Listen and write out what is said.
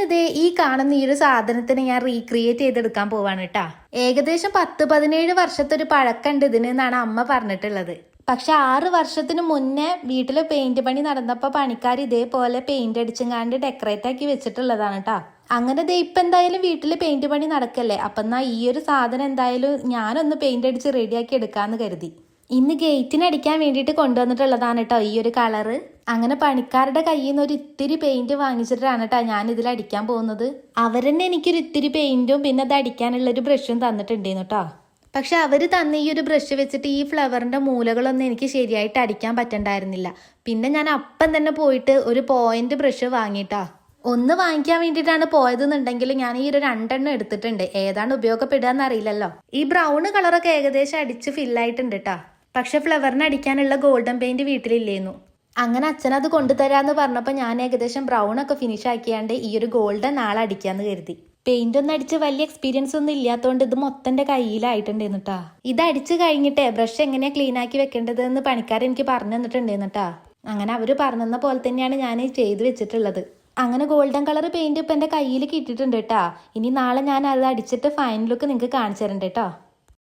ഇന്നിതേ ഈ കാണുന്ന ഈ ഒരു സാധനത്തിന് ഞാൻ റീക്രിയേറ്റ് ചെയ്തെടുക്കാൻ പോവാണ് കേട്ടാ. ഏകദേശം 10-17 വർഷത്തെ ഒരു പഴക്കമുണ്ട് ഇതിന് എന്നാണ് അമ്മ പറഞ്ഞിട്ടുള്ളത്. പക്ഷെ 6 വർഷത്തിന് മുന്നേ വീട്ടിലെ പെയിന്റ് പണി നടന്നപ്പോൾ പണിക്കാർ ഇതേപോലെ പെയിന്റ് അടിച്ചങ്ങാണ്ട് ഡെക്കറേറ്റ് ആക്കി വെച്ചിട്ടുള്ളതാണ് കേട്ടാ. അങ്ങനെ ദേ ഇപ്പം എന്തായാലും വീട്ടിൽ പെയിന്റ് പണി നടക്കല്ലേ, അപ്പം എന്നാ ഈ ഒരു സാധനം എന്തായാലും ഞാനൊന്ന് പെയിന്റ് അടിച്ച് റെഡിയാക്കി എടുക്കാന്ന് കരുതി. ഇന്ന് ഗേറ്റിന് അടിക്കാൻ വേണ്ടിയിട്ട് കൊണ്ടുവന്നിട്ടുള്ളതാണ് കേട്ടോ ഈ ഒരു കളറ്. അങ്ങനെ പണിക്കാരുടെ കയ്യിൽ നിന്ന് ഒരു ഇത്തിരി പെയിന്റ് വാങ്ങിച്ചിട്ടാണ് കേട്ടോ ഞാൻ ഇതിൽ അടിക്കാൻ പോകുന്നത്. അവരെന്നെ എനിക്കൊരു ഇത്തിരി പെയിന്റും പിന്നെ അത് അടിക്കാനുള്ള ഒരു ബ്രഷും തന്നിട്ടുണ്ടായിരുന്നു കേട്ടോ. പക്ഷെ അവർ തന്ന ഈ ഒരു ബ്രഷ് വെച്ചിട്ട് ഈ ഫ്ലവറിന്റെ മൂലകളൊന്നും എനിക്ക് ശരിയായിട്ട് അടിക്കാൻ പറ്റണ്ടായിരുന്നില്ല. പിന്നെ ഞാൻ അപ്പം തന്നെ പോയിട്ട് ഒരു പോയിന്റ് ബ്രഷ് വാങ്ങിയിട്ടാ. ഒന്ന് വാങ്ങിക്കാൻ വേണ്ടിയിട്ടാണ് പോയതെന്നുണ്ടെങ്കിൽ ഞാൻ ഈ ഒരു 2 എണ്ണം എടുത്തിട്ടുണ്ട്. ഏതാണ് ഉപയോഗപ്പെടുക എന്നറിയില്ലല്ലോ. ഈ ബ്രൗൺ കളറൊക്കെ ഏകദേശം അടിച്ച് ഫില്ലായിട്ടുണ്ട് കേട്ടോ. പക്ഷെ ഫ്ലവറിന് അടിക്കാനുള്ള ഗോൾഡൻ പെയിന്റ് വീട്ടിലില്ലേന്നു. അങ്ങനെ അച്ഛനത് കൊണ്ടുതരാന്ന് പറഞ്ഞപ്പോൾ ഞാൻ ഏകദേശം ബ്രൗൺ ഒക്കെ ഫിനിഷ് ആക്കിയാണ്ട് ഈ ഒരു ഗോൾഡൻ നാളെ അടിക്കാന്ന് കരുതി. പെയിന്റ് ഒന്നും അടിച്ച് വലിയ എക്സ്പീരിയൻസ് ഒന്നും ഇല്ലാത്തതുകൊണ്ട് ഇത് മൊത്തം എൻ്റെ കയ്യിലായിട്ടുണ്ടായിരുന്നു കേട്ടാ. ഇത് അടിച്ച് കഴിഞ്ഞിട്ടേ ബ്രഷ് എങ്ങനെയാ ക്ലീൻ ആക്കി വെക്കേണ്ടത് എന്ന് പണിക്കാരൻ എനിക്ക് പറഞ്ഞു തന്നിട്ടുണ്ടായിരുന്നു കേട്ടാ. അങ്ങനെ അവർ പറഞ്ഞ പോലെ തന്നെയാണ് ഞാൻ ചെയ്ത് വെച്ചിട്ടുള്ളത്. അങ്ങനെ ഗോൾഡൻ കളർ പെയിന്റ് ഇപ്പം എൻ്റെ കയ്യിൽ കിട്ടിയിട്ടുണ്ട് കേട്ടാ. ഇനി നാളെ ഞാൻ അത് അടിച്ചിട്ട് ഫൈനൽ ലുക്ക് നിങ്ങൾക്ക് കാണിച്ചു തരണ്ട കേട്ടോ.